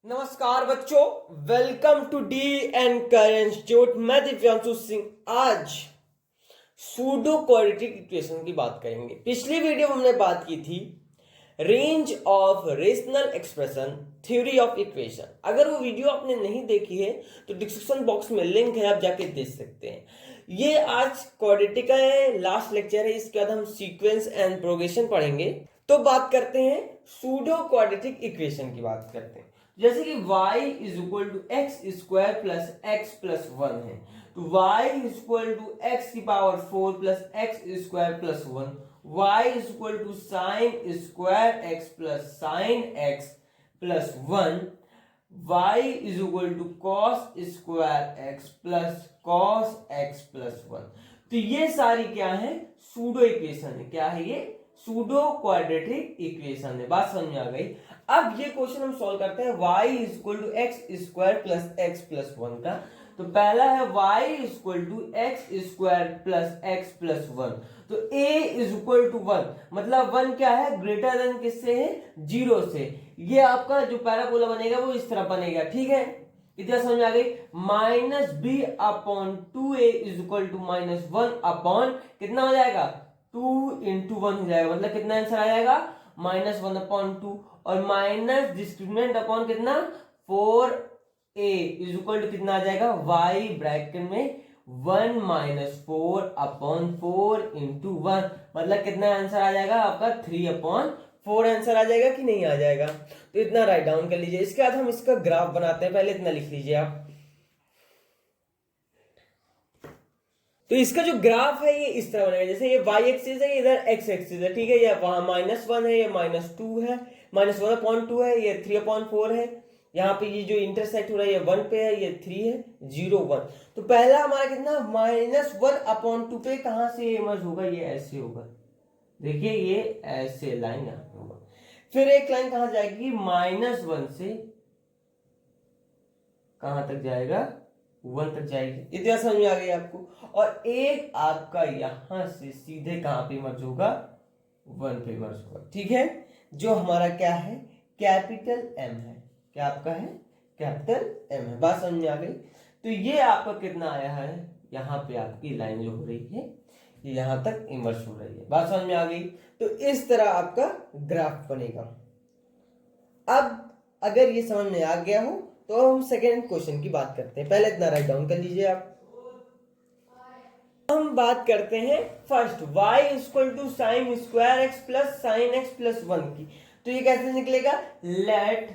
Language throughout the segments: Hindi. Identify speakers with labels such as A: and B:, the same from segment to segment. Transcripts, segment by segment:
A: नमस्कार बच्चों, welcome to D and current institute. मैं दिव्यांशु सिंह। आज सूडो क्वाड्रेटिक इक्वेशन की बात करेंगे। पिछली वीडियो में हमने बात की थी range of rational expression theory of equation. अगर वो वीडियो आपने नहीं देखी है तो डिस्क्रिप्शन बॉक्स में लिंक है, आप जाके देख सकते हैं। ये आज क्वाड्रेटिक का लास्ट लेक्चर है। इसके बाद हम सीक्वेंस एंड प्रोग्रेशन पढ़ेंगे। तो बात करते हैं सूडो क्वाड्रेटिक इक्वेशन की बात करते हैं। जैसे कि y is equal to x square plus x plus one है, तो y is equal to x की power 4 plus x square plus one, y is equal to sine square x plus sine x plus one, y is equal to cos square x plus cos x plus one. तो ये सारी क्या है? सूडो इक्वेशन है। क्या है ये? सूडो क्वाड्रेटिक इक्वेशन है। बात समझ में आ गई। अब ये क्वेश्चन हम सॉल्व करते हैं y is equal to x square plus x plus one का। तो पहला है y is equal to x square plus x plus one. तो a is equal to one, मतलब वन क्या है? ग्रेटर देन किससे है? जीरो से। ये आपका जो पैराबोला बनेगा वो इस तरह बनेगा। ठीक है, इतना समझ आ गई। Minus B upon two A is equal to minus one upon कितना हो जाएगा? 2 इंटू वन हो जाएगा, मतलब कितना आंसर आ जाएगा? माइनस वन अपॉन टू, और माइनस डिस्क्रिमिनेंट अपॉन कितना? 4a इज इक्वल टू कितना आ जाएगा? y ब्रैकेट में 1 माइनस 4 अपॉन 4 इंटू वन, मतलब कितना आंसर आ जाएगा आपका? 3 अपॉन 4 आंसर आ जाएगा कि नहीं आ जाएगा? तो इतना राइट डाउन कर लीजिए। इसके बाद हम इसका ग्राफ बनाते हैं। पहले इतना लिख लीजिए आप। तो इसका जो ग्राफ है ये इस तरह बनेगा, जैसे ये y एक्सिस है, इधर x एक्सिस है। ठीक है, ये वहां माइनस वन है, ये माइनस टू है, माइनस वन अपॉन टू है, ये 3 अपॉन 4 है। यहाँ पे ये जो इंटरसेक्ट हो रहा है ये 1 पे है, ये 3 है, 0 1। तो पहला हमारा कितना? माइनस वन अपॉन टू पे कहां से इमर्ज होगा? ये ऐसे होगा। देखिए ये ऐसे लाइन यहाँ पे होगा। फिर एक लाइन कहां जाएगी? माइनस वन से कहां तक जाएगा? वन तक जाएगी। इतना समझ में आ गई आपको? और एक आपका यहां से सीधे कहां पे मर्ज होगा? वन पे मर्ज होगा। ठीक है, जो हमारा क्या है? कैपिटल एम है। क्या आपका है? कैपिटल एम है। बात समझ में आ गई? तो ये आपका कितना आया है? यहाँ पे आपकी लाइन जो हो रही है ये यहां तक इमर्ज हो रही है। बात समझ में आ गई? तो इस तरह आपका ग्राफ बनेगा। अब अगर ये समझ में आ गया हो तो हम सेकेंड क्वेश्चन की बात करते हैं। पहले इतना राइट डाउन कर लीजिए आप। हम बात करते हैं first y equal to sine square x plus sine x plus one की। तो ये कैसे निकलेगा? लेट,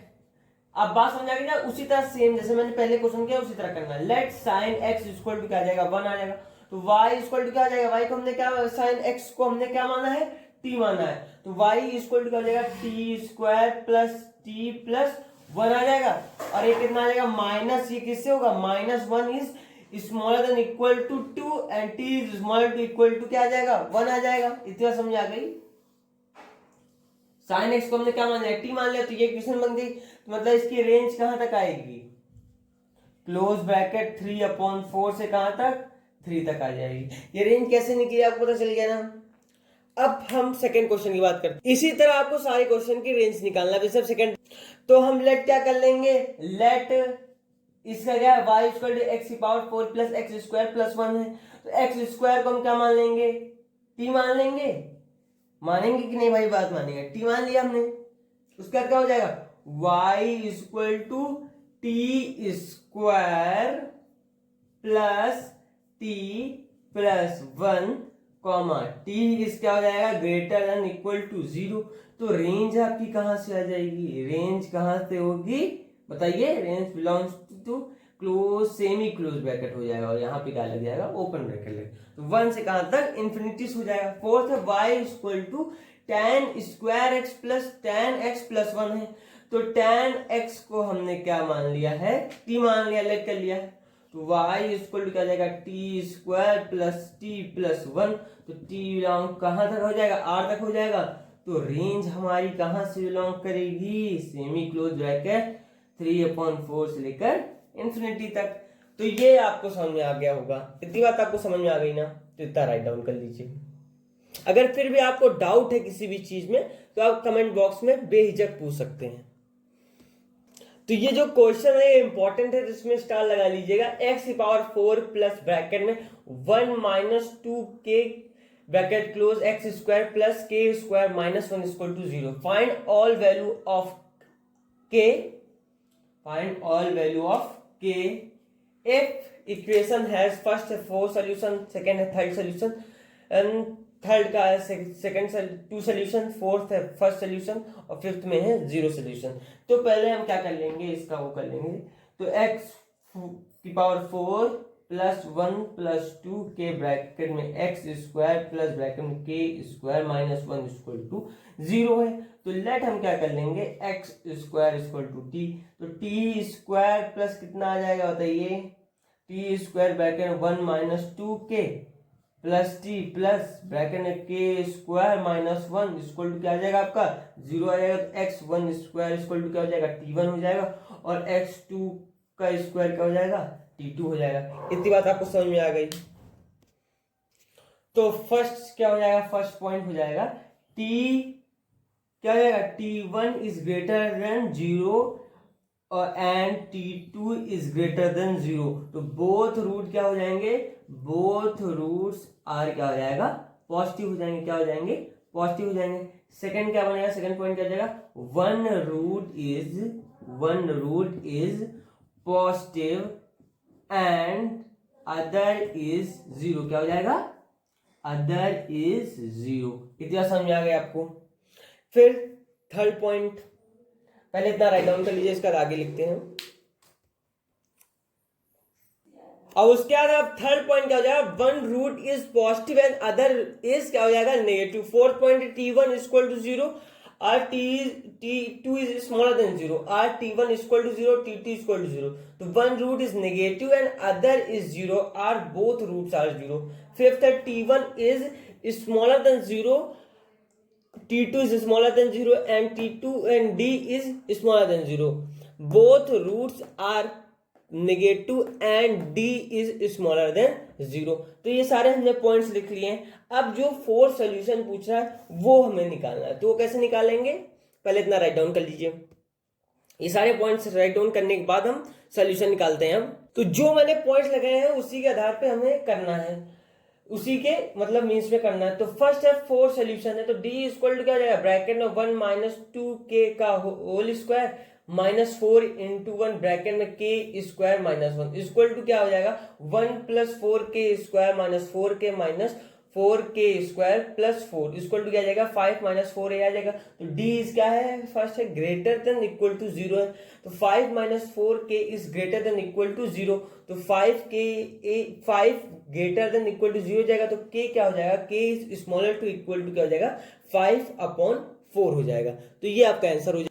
A: अब बात समझ आ गई ना? उसी तरह सेम जैसे मैंने पहले क्वेश्चन किया उसी तरह करना। Let sine X equal to क्या आ जाएगा? वन आ जाएगा। तो y इक्वल टू क्या आ जाएगा? y को हमने क्या, साइन x को हमने क्या माना है? t माना है। तो y इक्वल टू क्या आ जाएगा? T square plus T plus one आ जाएगा। और ये कितना आ जाएगा? माइनस, ये किससे होगा? Minus one is smaller than equal to two and t is smaller to equal to क्या आ जाएगा? वन आ जाएगा। इतना समझ आ गई? साइन एक्स को हमने क्या मान लिया? टी मान लिया। तो ये इक्वेशन बन गई। तो मतलब इसकी रेंज कहां तक आएगी? क्लोज ब्रैकेट 3 अपॉन 4 से कहां तक? 3 तक आ जाएगी। ये रेंज कैसे निकली आपको पता चल गया ना? अब हम सेकंड क्वेश्चन की बात करते हैं। इसी तरह आपको सारे क्वेश्चन की रेंज निकालना है। सेकंड तो हम लेट क्या कर लेंगे? लेट इसका क्या है? y इक्वल टू एक्स की power 4 plus x square plus one है। तो एक्स स्क्वायर को हम क्या मान लेंगे? t मान लेंगे। मानेंगे कि नहीं भाई? बात मानेंगे। टी मान लिया हमने। उसके बाद क्या हो जाएगा? y equal to T square plus T plus one comma T is क्या हो जाएगा? Greater than equal to zero. तो रेंज आपकी कहां से आ जाएगी? रेंज कहां से होगी बताइए? Range belongs to close semi close bracket हो जाएगा, और यहाँ पे क्या लग जाएगा? ओपन ब्रैकेट लग। तो वन से कहां तक? इन्फिनिटी हो जाएगा। फोर्थ है y equal to tan square x plus tan X plus one है। तो tan x को हमने क्या मान लिया है? t मान लिया, लेट कर लिया है। तो y इक्वल टू क्या जाएगा? T square plus T plus one. तो t बिलोंग कहां तक हो जाएगा? r तक हो जाएगा। तो रेंज हमारी कहां से बिलोंग करेगी? सेमी क्लोज ब्रैकेट 3 अपॉन 4 से लेकर इंफिनिटी तक। तो ये आपको समझ में आ गया होगा। इतनी बात आपको समझ में आ गई ना? तो इतना राइट डाउन कर लीजिए। अगर फिर भी आपको डाउट है किसी भी चीज में तो आप कमेंट बॉक्स में बेहिचक पूछ सकते हैं। तो ये जो क्वेश्चन है इंपॉर्टेंट है, इसमें स्टार लगा लीजिएगा। x⁴ प्लस ब्रैकेट में 1 minus 2k bracket close x square plus k square minus 1 equal to 0। Find all value of k, find all value of k if equation has first 4 solution, second है थर्ड सॉल्यूशन, एंड थर्ड का है सेकंड 2 सॉल्यूशन, फोर्थ है फर्स्ट सॉल्यूशन और फिफ्थ में है 0 सॉल्यूशन। तो पहले हम क्या कर लेंगे, इसका वो कर लेंगे। तो x⁴ प्लस 1 प्लस 2 के ब्रैकेट में एक्स स्क्वायर प्लस ब्रैकेट में K square minus 1 equal to 0 है। तो लेट हम क्या कर लेंगे, X square equal to T. तो टी स्क्वायर प्लस कितना आ जाएगा बताइए, टी स्क्वायर ब्रैकेट में 1 minus 2k plus T plus bracket में K square minus 1 equal to क्या आ जाएगा आपका 0 आ जाएगा। तो x1 स्क्वायर इक्वल टू क्या हो जाएगा t1 हो जाएगा और x2 का स्क्वायर क्या हो जाएगा t2 हो जाएगा। इतनी बात आपको समझ में आ गई। तो फर्स्ट क्या हो जाएगा, फर्स्ट पॉइंट हो जाएगा t क्या हो जाएगा, t1 is greater than 0 and t2 is greater than 0। तो बोथ रूट क्या हो जाएंगे, बोथ रूट्स आर क्या हो जाएगा पॉजिटिव हो जाएंगे, क्या हो जाएंगे पॉजिटिव हो जाएंगे। सेकंड क्या बनेगा, सेकंड पॉइंट क्या हो जाएगा, one root is positive and other is 0, क्या हो जाएगा अदर इज 0। इतना समझ आ गया आपको। फिर थर्ड पॉइंट, पहले इतना राइट डाउन कर लीजिए, इसका आगे लिखते हैं। और उसके बाद अब थर्ड पॉइंट क्या हो जाएगा, one root is positive and other is क्या हो जाएगा negative. Fourth point t1 equal to 0 और t2 इज स्मॉलर देन 0 और t1 equal to 0 t2 equal to 0। तो one root is negative and other is 0 और बोथ रूट्स आर 0। फिफ्थ है t1 is smaller than 0, t2 is smaller than 0 and t2 and d is smaller than 0. Both roots are negative and d is smaller than 0. तो ये सारे हमने पॉइंट्स लिख लिए हैं। अब जो फोर्थ सॉल्यूशन पूछ रहा है वो हमें निकालना है। तो वो कैसे निकालेंगे, पहले इतना राइट डाउन कर लीजिए। ये सारे पॉइंट्स राइट डाउन करने के बाद हम सॉल्यूशन निकालते हैं। हम तो जो मैंने पॉइंट्स लगाए हैं उसी के आधार पे हमें करना है, उसी के मतलब मीन्स में करना है। तो फर्स्ट है 4 सॉल्यूशन है। तो d इक्वल टू क्या हो जाएगा, ब्रैकेट में 1 माइनस 2k का whole square minus 4 into 1 bracket में k square minus 1 equal to क्या हो जाएगा 1 plus 4k square minus 4k minus 4k square plus 4 equal to क्या आ जाएगा 5 माइनस 4 आ जाएगा। तो d इज क्या है, फर्स्ट है ग्रेटर देन इक्वल टू 0 है। तो 5 minus 4k is greater than equal to 0। तो 5 ग्रेटर देन इक्वल टू 0 हो जाएगा। तो k क्या हो जाएगा, k is smaller to equal to क्या हो जाएगा 5/4 हो जाएगा। तो ये आपका आंसर हो जाएगा।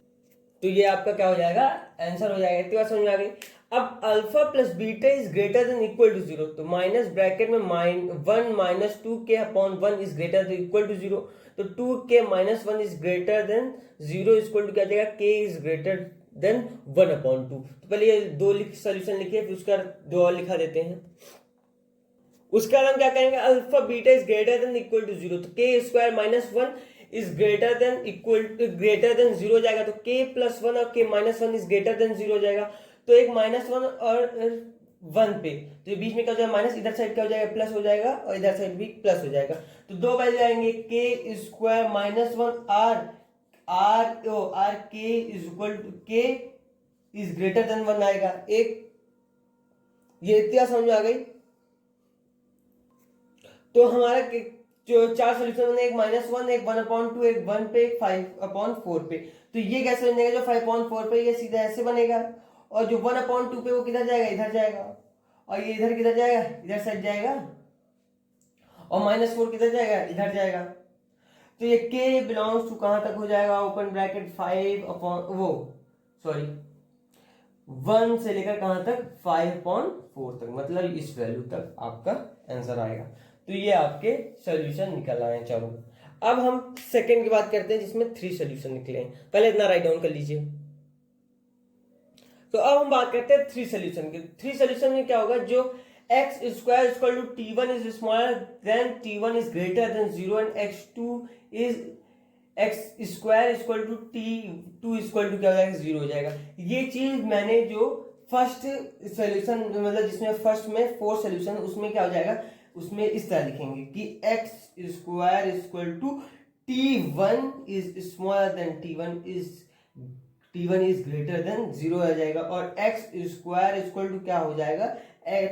A: तो ये आपका क्या हो जाएगा, आंसर हो जाएगा। इतनी बात समझ में आ गई। अब alpha plus beta is greater than equal to 0। तो माइनस ब्रैकेट में 1 minus 2k upon 1 is greater than equal to 0। तो 2k minus 1 is greater than 0 equal to क्या जाएगा, k इज ग्रेटर देन 1/2। तो पहले ये दो सोल्यूशन लिखिए, फिर उसका दो और लिखा देते हैं। उसका हम क्या करेंगे, alpha beta is greater than equal to 0। तो k square minus 1 is greater than equal to greater than 0 हो जाएगा। तो k प्लस 1 और k minus 1 is greater than 0 हो जाएगा। तो एक माइनस 1 और 1 पे, तो ये बीच में क्या हो जाएगा माइनस, इधर साइड क्या हो जाएगा प्लस हो जाएगा और इधर साइड भी प्लस हो जाएगा। तो दो वैल्यू आएंगे, k square minus 1 or k is equal to k is greater than 1 आएगा। एक ये इतना समझ आ गई। तो हमारा जो 4 सोल्यूशन बने, एक -1, एक 1/2, एक 1 पे, एक 5/4 पे। तो ये कैसे बनेगा, जो 5/4 पे ये सीधा ऐसे बनेगा, और जो 1/2 पे वो किधर जाएगा, इधर जाएगा, और ये इधर किधर जाएगा, इधर साइड जाएगा, और -4 किधर जाएगा, इधर जाएगा। तो ये k बिलोंग्स टू कहां तक हो जाएगा, ओपन ब्रैकेट 1 से लेकर कहां तक 5/4 तक, मतलब इस वैल्यू तक आपका आंसर आएगा। तो ये आपके सॉल्यूशन निकल आए हैं चारों। अब हम सेकंड की बात करते हैं जिसमें 3 सॉल्यूशन निकले हैं। पहले इतना राइट डाउन कर लीजिए। तो अब हम बात करते हैं 3 सॉल्यूशन की। 3 सॉल्यूशन में क्या होगा, जो x square equal to t1 is smaller than t1 is greater than 0 and x2 is X square equal to T two equal to क्या हो जाएगा 0 हो जाएगा। ये चीज मैंने जो फर्स्ट सोल्यूशन मतलब जिसमें फर्स्ट में 4 सोल्यूशन उसमें क्या हो जाएगा, उसमें इस तरह लिखेंगे कि X square equal to t1 is smaller than t1 is greater than 0 आ जाएगा, और एक्स स्क्वायर इक्वल टू क्या हो जाएगा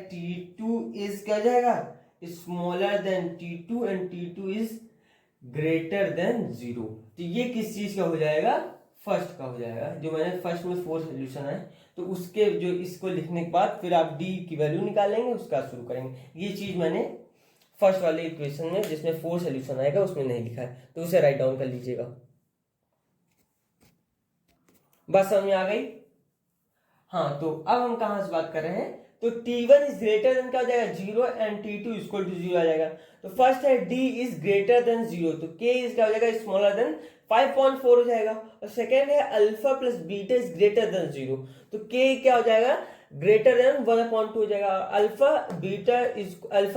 A: t2 इज क्या हो जाएगा smaller then t2 and t2 is greater than 0। तो ये किस चीज का हो जाएगा, फर्स्ट का हो जाएगा। जो मैंने फर्स्ट में 4 सोल्यूशन है तो उसके जो इसको लिखने के बाद फिर आप डी की वैल्यू निकालेंगे, उसका शुरू करेंगे। ये चीज मैंने फर्स्ट वाले इक्वेशन में जिसमें 4 सोल्यूशन आएगा उसमें नहीं लिखा है, तो उसे राइट डाउन कर लीजिएगा। बात समझ में आ गई? हाँ, तो अब हम कहां से बात कर रहे हैं, तो t1 इज ग्रेटर देन क्या हो जाएगा 0 एंड t2 इक्वल टू 0 आ जाएगा। तो फर्स्ट है d इज ग्रेटर देन 0, तो k इज क्या हो जाएगा स्मॉलर देन 5.4 हो जाएगा। और सेकेंड है alpha plus beta is greater than 0, तो k क्या हो जाएगा ग्रेटर देन 1/2 हो जाएगा। Alpha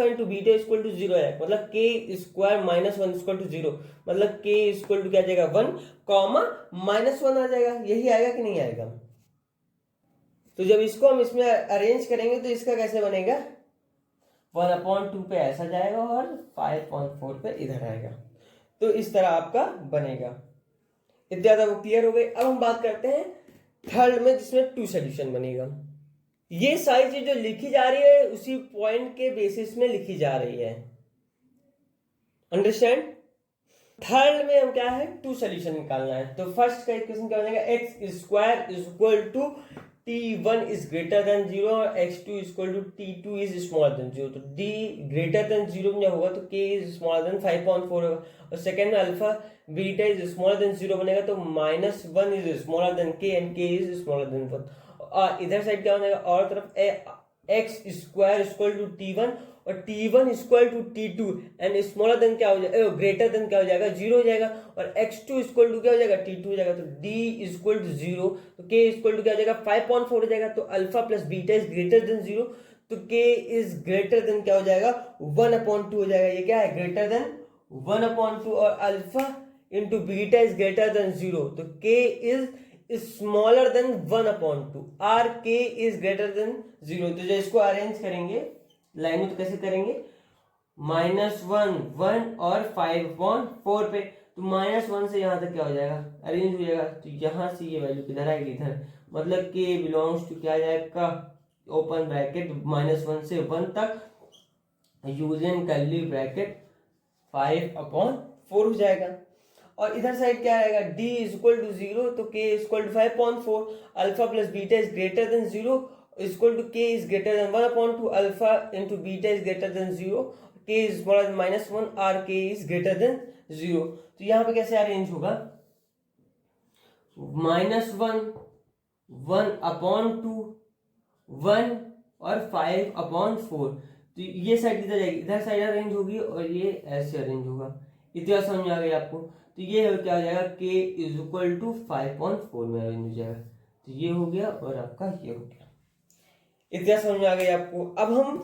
A: into beta equal to 0 है, मतलब k square minus 1 equal to 0, मतलब k इक्वल टू क्या आ जाएगा 1 कॉमा -1 आ जाएगा। यही आएगा कि नहीं आएगा? तो जब इसको हम इसमें अरेंज करेंगे तो इसका कैसे बनेगा 1/2 पे ऐसा जाएगा और 5.4 पे इधर आएगा, तो इस तरह आपका बनेगा। इतना ज्यादा वो क्लियर हो गई। अब हम बात करते हैं थर्ड में जिसमें 2 सोल्यूशन बनेगा। ये सारी चीज जो लिखी जा रही है उसी पॉइंट के बेसिस में लिखी जा रही है, अंडरस्टैंड। थर्ड में हम क्या है 2 सोल्यूशन निकालना है। तो फर्स्ट का इक्वेशन क्या बनेगा X square equal to t1 is greater than 0 और x2 equal to t2 is smaller than 0। तो d ग्रेटर देन 0 में होगा तो k इज स्मॉलर देन 5.4 होगा। और सेकेंड में alpha beta is smaller than 0 बनेगा तो -1 is smaller then k and k is smaller than 1। और इधर साइड क्या हो जाएगा और तरफ x square equal to t1 और t1 equal to t2 and smaller than क्या हो जाएगा ग्रेटर देन क्या हो जाएगा 0 हो जाएगा, और x2 इक्वल टू क्या हो जाएगा t2 हो जाएगा। तो d इक्वल टू 0 तो k इक्वल टू क्या हो जाएगा 5.4 हो जाएगा। तो alpha plus beta is greater than 0 तो k इज ग्रेटर देन क्या हो जाएगा 1/2 हो जाएगा। ये क्या है ग्रेटर देन 1/2, और alpha into beta is greater than 0 तो k is smaller than 1/2 or k is greater than 0। तो जो इसको अरेंज करेंगे लाइन में तो कैसे करेंगे -1 1 और 5/4 पे, तो -1 से यहां तक क्या हो जाएगा अरेंज हो जाएगा। तो यहां से ये वैल्यू किधर आएगी इधर, मतलब k बिलोंग्स टू क्या आ जाएगा ओपन ब्रैकेट -1 से 1 तक यूजिंग कर्ली ब्रैकेट 5/4 हो जाएगा। और इधर साइड क्या आएगा d इक्वल टू 0 तो k equal to 5.4 alpha plus beta is greater than 0 equal to k is greater than 1/2 alpha into beta is greater than 0 k is smaller than -1 और k इज ग्रेटर देन 0। तो यहाँ पे कैसे अरेंज होगा -1 1/2 1 और 5/4, तो ये साइड इधर जाएगी, इधर साइड अरेंज होगी और ये ऐसे अरेंज होगा। इतना समझ आ गई आपको? तो ये क्या हो जाएगा k इज इक्वल टू 5.4 में अरेंज हो जाएगा। तो ये हो गया और आपका ये हो गया। इतना समझ में आ गई आपको? अब हम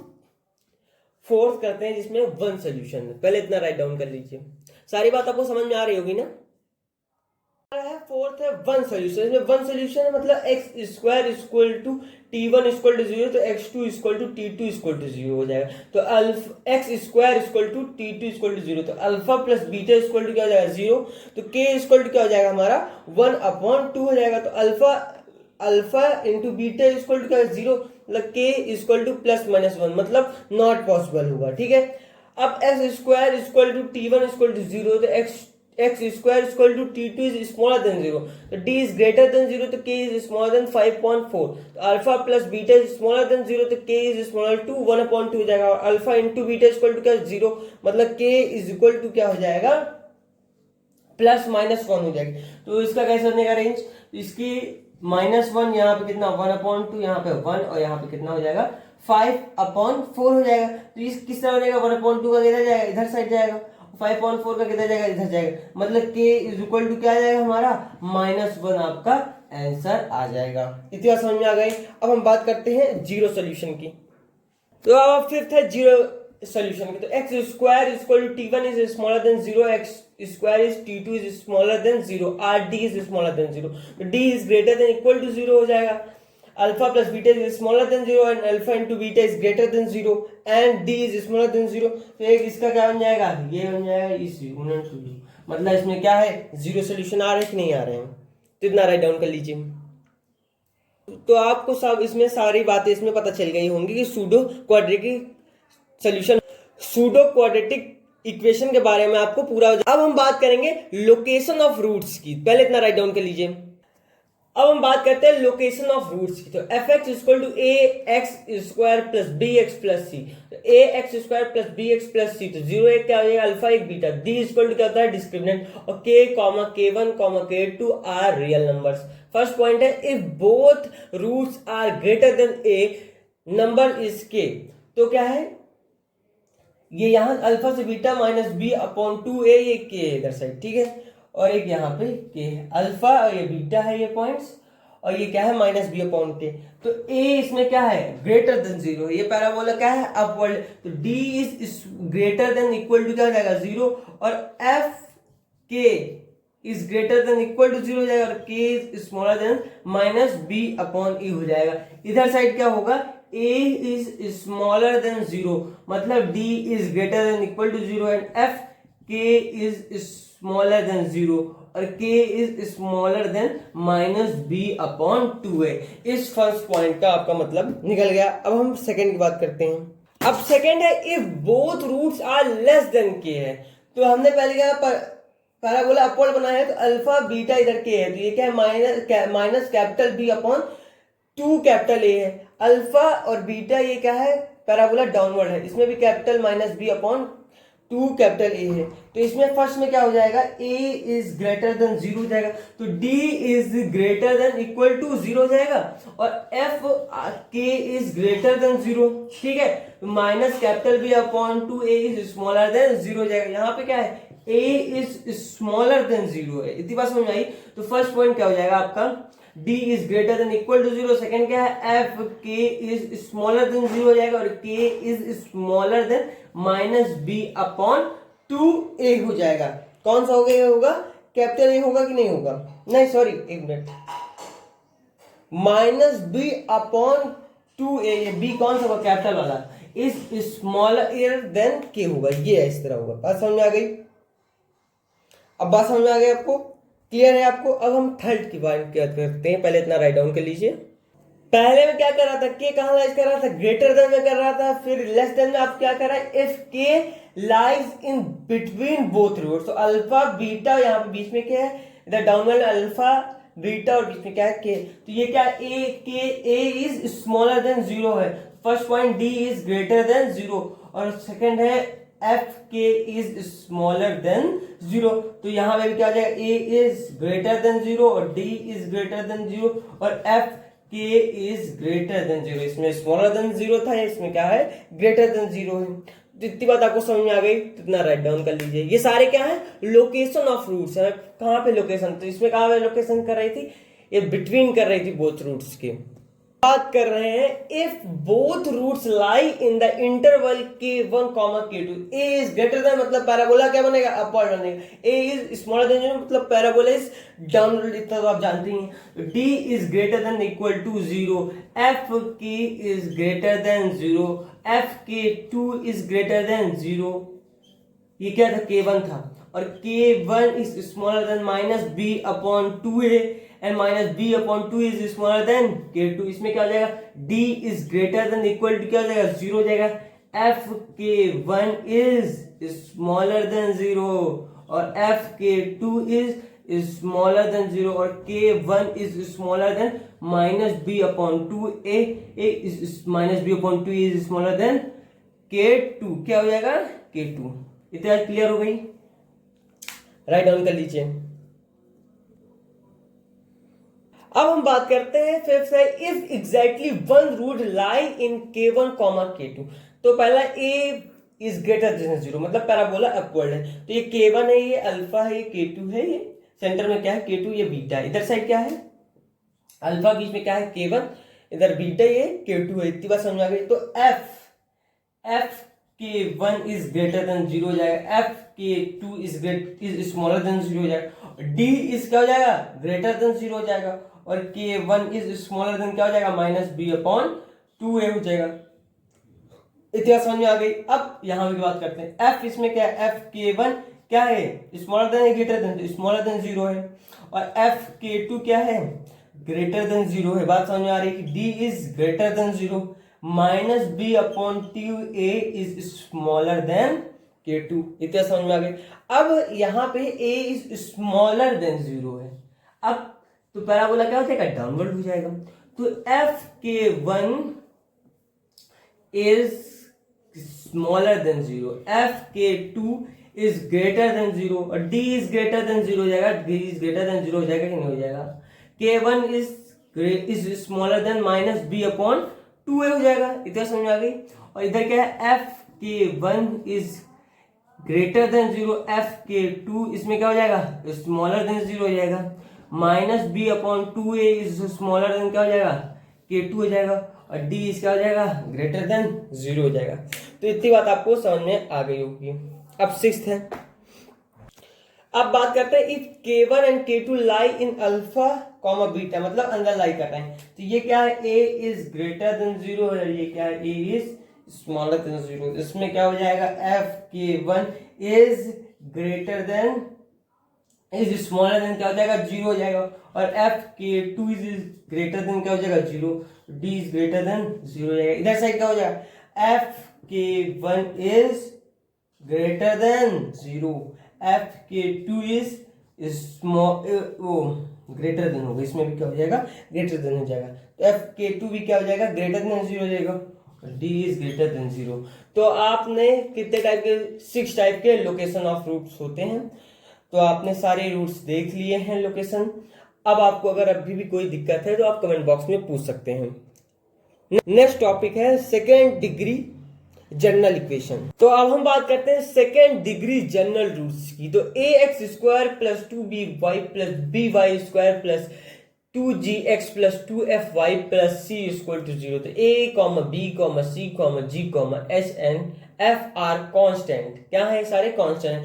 A: फोर्थ करते हैं जिसमें 1 सोल्यूशन है। पहले इतना राइट डाउन कर लीजिए, सारी बात आपको समझ में आ रही होगी ना। फोर्थ है 1 सोल्यूशन। इसमें 1 सोल्यूशन है मतलब X square equal to t1 equal to 0 तो x2 equal to t2 equal to 0 हो जाएगा। तो alpha X square equal to t2 equal to 0 तो alpha plus beta equal to क्या हो जाएगा 0 तो k इक्वल टू क्या हो जाएगा हमारा 1/2 हो जाएगा। तो alpha into beta equal to क्या 0 मतलब k इक्वल टू +-1 मतलब नॉट पॉसिबल होगा। ठीक है, अब X square equal to t1 equal to 0 तो X square equal to t2 is smaller than 0 तो d इज ग्रेटर देन 0 तो k इज स्मॉलर देन 5.4 तो alpha plus beta is smaller than 0 तो k इज स्मॉलर टू 1/2 हो जाएगा। और alpha into beta equal to क्या 0 मतलब k इज इक्वल टू क्या हो जाएगा +-1 हो जाएगी। तो इसका कैसे बनेगा रेंज, इसकी -1 यहाँ पे कितना 1/2 यहाँ पे 1 और यहाँ पे कितना हो जाएगा 5/4 हो जाएगा। तो इस किस तरह हो जाएगा 1/2 का किधर जाएगा इधर साइड जाएगा, 5.4 का किधर जाएगा इधर जाएगा, मतलब k इज इक्वल टू क्या आ जाएगा हमारा -1 आपका आंसर आ जाएगा। इतना समझ में आ गई। अब हम बात करते हैं 0 सोल्यूशन की। तो अब फिफ्थ है 0 सोल्यूशन के, तो X square equal to T1 is smaller than 0, X square is T2 is smaller than 0, or D is smaller than 0, तो D is greater than equal to 0 हो जाएगा. Alpha plus beta is smaller than 0 and alpha into beta is greater than 0 and D is smaller than 0. तो एक इसका क्या बन जाएगा, ये बन जाएगा इस यूनियन सोल्यूशन. मतलब इसमें क्या है, जीरो सोल्यूशन आ रहे हैं कि नहीं आ रहे हैं, तो इतना राइट डाउन कर लीजिए. तो आपको सब इसमें सारी बातें इसमें पता चल गई होंगी कि pseudo quadratic solution, pseudo quadratic equation के बारे में आपको पूरा. अब हम बात करेंगे लोकेशन ऑफ रूट्स की. पहले इतना राइट डाउन कर लीजिए. अब हम बात करते हैं लोकेशन ऑफ रूट्स की. तो f x equal to a x square plus b x plus c. A x square plus b x plus c, तो जीरो एक क्या हो जाएगा, अल्फा एक बीटा. डी इक्वल टू क्या होता है, डिस्क्रिमिनेंट. और k comma K1 comma K2 are real numbers. First point है, if both roots are greater than a number is k. तो क्या है, ये यहां अल्फा से beta minus B upon 2a, ये के है इधर साइड, ठीक है. और एक यहाँ पे के है, अल्फा और ये बीटा है ये पॉइंट्स, और ये क्या है माइनस बी अपॉन के. तो a इसमें क्या है, ग्रेटर देन 0. ये पैराबोला क्या है, अपवर्ड. तो d is greater than equal to क्या हो जाएगा 0, और f k is greater than equal to 0 हो जाएगा, और k is smaller than minus b upon e हो जाएगा. इधर साइड क्या होगा, a इज स्मॉलर देन 0, मतलब d is greater than equal to 0 and f k is smaller than 0 और k is smaller than minus b upon 2a. इस फर्स्ट पॉइंट का आपका मतलब निकल गया. अब हम सेकंड की बात करते हैं. अब सेकंड है, if both roots are less than k है. तो हमने पहले क्या पैराबोला अपवर्ड बनाया है, तो अल्फा बीटा इधर k है, तो ये क्या है minus capital b upon 2 capital a है. अल्फा और बीटा ये क्या है, पैराबोला डाउनवर्ड है, इसमें भी capital minus b upon 2 capital A है. तो इसमें फर्स्ट में क्या हो जाएगा, A इज ग्रेटर देन 0 हो जाएगा, तो D is greater than equal to 0 हो जाएगा, और F K is greater than 0, ठीक है. तो minus capital B upon 2 A is smaller than 0 हो जाएगा. यहाँ पे क्या है, A इज स्मॉलर देन 0 है. इतनी बात समझ में आई. तो फर्स्ट पॉइंट क्या हो जाएगा आपका, D is greater than equal to 0. Second क्या है, F K is smaller than 0 हो जाएगा, और K is smaller than minus b upon 2a हो जाएगा. कौन सा होगा, ये होगा कैपिटल A होगा कि नहीं होगा, नहीं सॉरी एक minute, minus b upon 2a. ये b कौन सा होगा, कैपिटल वाला, इज स्मॉलर देन k होगा. ये इस तरह होगा. बात समझ में आ गई. अब बात समझ में आ गई आपको, क्लियर है आपको. अब हम थर्ड की बात करते हैं. पहले इतना राइट डाउन कर लीजिए. पहले में क्या कर रहा था, के कहां लाइज कर रहा था, ग्रेटर देन में कर रहा था. फिर लेस देन में आप क्या कर रहा है, if K lies in between both roots. तो अल्फा बीटा, यहाँ पे बीच में क्या है, इधर डाउनवर्ड अल्फा बीटा और बीच में क्या है के. तो ये क्या है, ए इज स्मॉलर देन 0 है. First point, D is greater than 0, और सेकंड है एफ के इज स्मॉलर देन 0. तो यहां पे भी क्या आ जाएगा, ए इज ग्रेटर देन 0 और डी इज ग्रेटर देन 0 और एफ के इज ग्रेटर देन 0. इसमें स्मॉलर देन 0 था, इसमें क्या है, ग्रेटर देन 0 है. तो इतनी बात आपको समझ में आ गई, तो इतना राइट डाउन कर लीजिए. ये सारे क्या है, लोकेशन ऑफ रूट्स है. कहां पे लोकेशन, तो इसमें कहां पे लोकेशन कर रही थी, ये बिटवीन कर रही थी बोथ रूट्स के. बात कर रहे हैं, if both roots lie in the interval k1 k2. a is greater than मतलब पैराबोला क्या बनेगा, अपवर्ड बनेगा. a इज स्मॉलर देन 0 मतलब पैराबोला इज डाउनवर्ड, इतना तो आप जानते हैं. d is greater than equal to 0, f k is greater than 0, f k2 is greater than 0. ये क्या था, k1 था, और k1 is smaller than minus b upon 2a and minus b upon 2 is smaller than k2. इसमें क्या हो जाएगा, d is greater than equal to क्या हो जाएगा, 0 हो जाएगा. f k1 is smaller than 0 और f k2 is smaller than 0 और k1 is smaller than minus b upon 2a is minus b upon 2 is smaller than k2. क्या हो जाएगा, k2. इतना क्लियर हो गई, राइट डाउन कर लीजिए. अब हम बात करते हैं फिफ्थ है, if exactly one root lie in k1 k2. तो पहला a इज ग्रेटर देन 0 मतलब पैराबोला अपवर्ड है. तो ये k1 है, ये अल्फा है, ये k2 है, ये सेंटर में क्या है k2, ये बीटा है. इधर साइड क्या है अल्फा, बीच में क्या है k1, इधर बीटा, ये k2 है. इतनी बात समझ आ गई. तो f के one is greater than zero हो जाएगा, एफ के two is smaller than zero हो जाएगा, डी इज क्या हो जाएगा ग्रेटर देन जीरो हो जाएगा, और के वन इज स्मॉलर देन क्या हो जाएगा minus B upon two a हो जाएगा। इतना समझ में आ गई। अब यहां की बात करते हैं, एफ इसमें क्या है, एफ के वन क्या है स्मॉलर देन है greater than, smaller than zero है, और एफ के टू क्या है ग्रेटर देन जीरो है। बात समझ में आ रही है कि D is greater than zero, minus B upon two A is smaller than K two. इतना समझ में आ गई। अब यहाँ पे A is smaller than zero है, अब तो पैराबोला क्या हो जाएगा डाउनवर्ड हो जाएगा। तो एफ के one is smaller than zero, F के two is greater than zero, और D is greater than zero हो जाएगा, D is greater than zero हो जाएगा कि नहीं हो जाएगा, k one is smaller than minus B upon two a हो जाएगा। इतना समझ में आ गई। और इधर क्या है, एफ के one is greater than zero, F के टू इसमें क्या हो जाएगा स्मॉलर देन जीरो हो जाएगा, minus B upon two A is smaller than क्या हो जाएगा के टू हो जाएगा, और डी इज क्या हो जाएगा ग्रेटर देन जीरो हो जाएगा। तो इतनी बात आपको समझ में आ गई होगी। अब सिक्स्थ है, अब बात करते हैं if K1 and K2 lie in alpha comma beta, मतलब अंदर लाई कर रहे हैं, तो ये क्या है a is greater than zero है, ये क्या है a is smaller than zero. इसमें क्या हो जाएगा F K1 is greater then is smaller than क्या हो जाएगा जीरो हो जाएगा, और F K2 is greater then क्या हो जाएगा zero, D is greater than zero हो जाएगा। इधर साइड क्या हो जाएगा F K1 is greater than zero, F K2 is greater then होगा, इसमें भी क्या हो जाएगा ग्रेटर देन हो जाएगा, तो एफ K2 भी क्या हो जाएगा ग्रेटर देन जीरो हो जाएगा, D is greater than zero. तो आपने कितने टाइप के 6 टाइप के लोकेशन ऑफ रूट्स होते हैं, तो आपने सारे रूट्स देख लिए हैं लोकेशन। अब आपको अगर अभी भी कोई दिक्कत है तो आप कमेंट बॉक्स में पूछ सकते हैं। नेक्स्ट टॉपिक है सेकेंड डिग्री जनरल इक्वेशन। तो अब हम बात करते हैं सेकेंड डिग्री जनरल रूट्स की। तो a x square plus 2by plus by square plus 2gx plus 2fy plus c equal to 0। तो a comma b comma c comma g comma h and f are constant. क्या है सारे constant.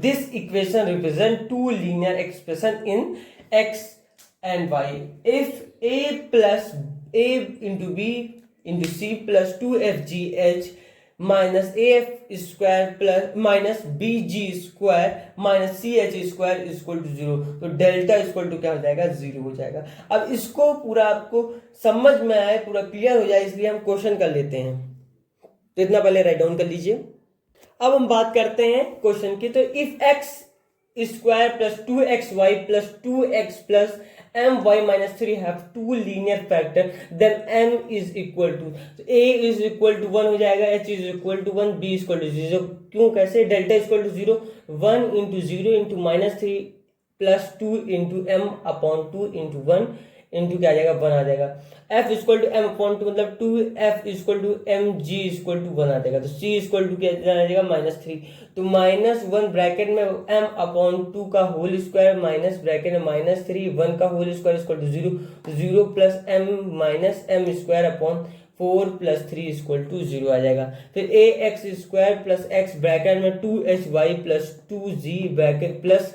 A: This equation represent two linear expression in x and y if a plus a into b into c plus 2fgh minus af square plus minus bg square minus ch square is equal to 0। तो डेल्टा इक्वल टू क्या हो जाएगा 0 हो जाएगा। अब इसको पूरा आपको समझ में आए, पूरा क्लियर हो जाए, इसलिए हम क्वेश्चन कर लेते हैं। तो इतना पहले राइट डाउन कर लीजिए। अब हम बात करते हैं क्वेश्चन की। तो if x square plus 2xy plus 2x plus my minus 3 have two linear factor then m is equal to, तो a is equal to 1 हो जाएगा, h is equal to 1, b is equal to 0। क्यों कैसे, delta is equal to 0, 1 into 0 into minus 3 plus 2 into m upon 2 into 1 into क्या आ जाएगा 1 आ जाएगा। f is equal to m upon 2 मतलब 2f is equal to m, g is equal to 1 आ जाएगा। तो c is equal to क्या आ जाएगा -3, तो -1 ब्रैकेट में m अपॉन 2 का होल स्क्वायर माइनस ब्रैकेट में -3 1 का whole square equal to 0, 0 plus m minus m square upon 4 plus 3 equal to 0 आ जाएगा। फिर a x square plus x bracket में 2hy plus 2g bracket plus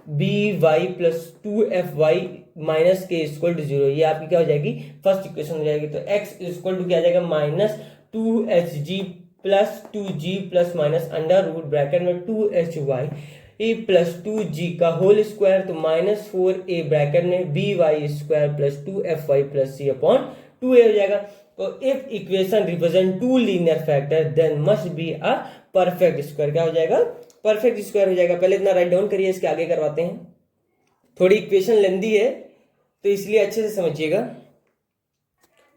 A: by plus 2fy minus k equal to 0, ये आपकी क्या हो जाएगी फर्स्ट इक्वेशन हो जाएगी। तो x इक्वल टू क्या आ जाएगा -2hg plus 2g plus minus under root bracket में 2hy प्लस 2g का होल स्क्वायर, तो -4a ब्रैकेट में by square plus 2fy plus c upon 2a हो जाएगा। तो if equation represent two linear factor then must be a perfect square. क्या हो जाएगा परफेक्ट स्क्वायर हो जाएगा। पहले इतना राइट डाउन करिए, इसके आगे करवाते हैं। थोड़ी इक्वेशन लेंदी है तो इसलिए अच्छे से समझिएगा।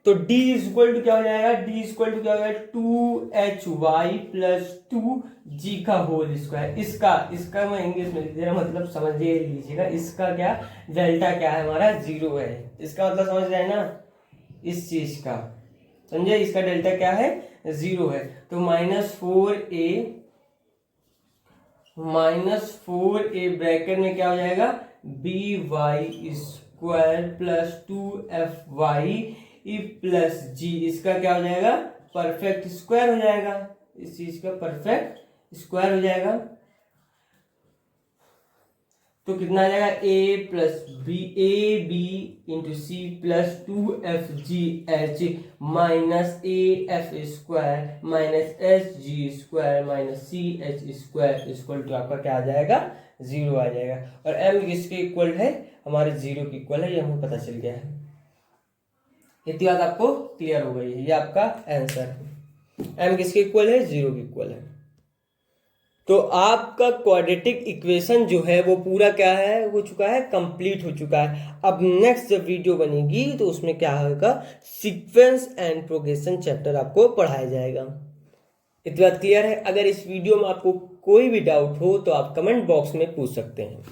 A: तो d इज इक्वल टू क्या हो जाएगा, d इज इक्वल टू क्या हो जाएगा 2hy प्लस 2g का होल स्क्वायर। इसका मैं इंग्लिश में लिख दे रहा हूं, मतलब समझ लीजिएगा। इसका क्या डेल्टा क्या है हमारा 0 है। इसका मतलब समझ रहे हैं ना, इस चीज का समझे, इसका डेल्टा क्या है 0 है। तो -4a ब्रैकेट में क्या हो जाएगा by square plus 2fy plus g, इसका क्या हो जाएगा परफेक्ट स्क्वायर हो जाएगा। इस चीज का परफेक्ट स्क्वायर हो जाएगा। तो कितना आ जाएगा, a plus b, a b into c plus 2FGH minus AF square minus SG² minus CH² equal to आपका क्या आ जाएगा, 0 आ जाएगा। और m किसके इक्वल है, हमारे 0 के इक्वल है, ये हमें पता चल गया है। इतनी बात आपको क्लियर हो गई है, ये आपका आंसर है। m किसके इक्वल है, 0 के इक्वल है। तो आपका क्वाड्रेटिक इक्वेशन जो है वो पूरा क्या है, हो चुका है, कंप्लीट हो चुका है। अब नेक्स्ट जब वीडियो बनेगी तो उसमें क्या होगा, सीक्वेंस एंड प्रोग्रेशन चैप्टर आपको पढ़ाया जाएगा। इतनी बात क्लियर है। अगर इस वीडियो में आपको कोई भी डाउट हो तो आप कमेंट बॉक्स में पूछ सकते हैं।